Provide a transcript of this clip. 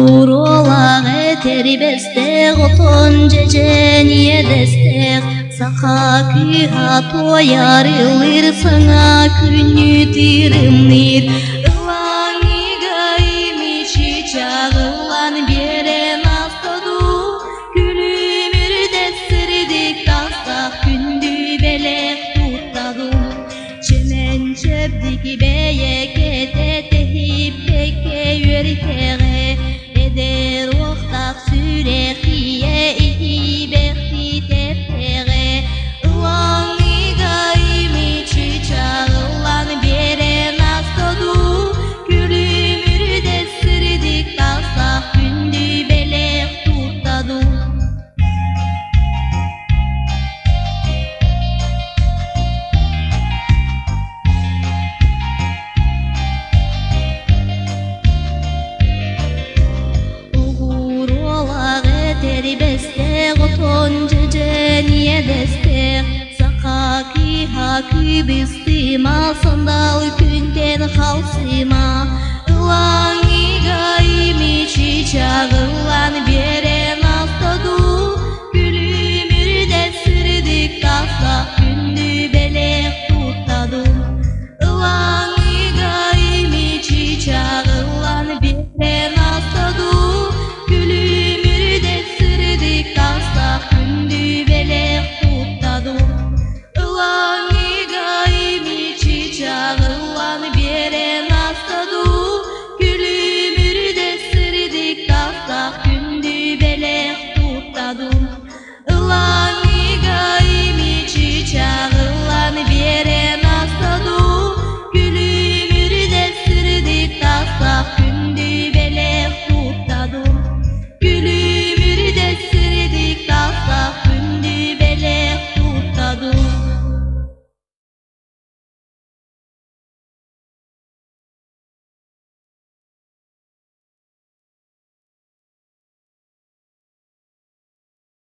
Uğurlağı terbeste Oton ceceniye destek Saka kıha toyarılır Sana künü dirimlir Ilanı gaymi çiçağılan Beren astadu Gülümür destirdik Taslak kündü belek tuttadum Çemen çöpdik beyekete Tehip peke yörkere Eder oxtak sürekiye İhi bekti teptere Ilanı gaymi çiçağılan Beren astadu Gülümür destirdik Taslak kündü belek tuttadum Terbeste Oton ceceniye destek Saka kıha kübistima Sandal künden halsima Ilanı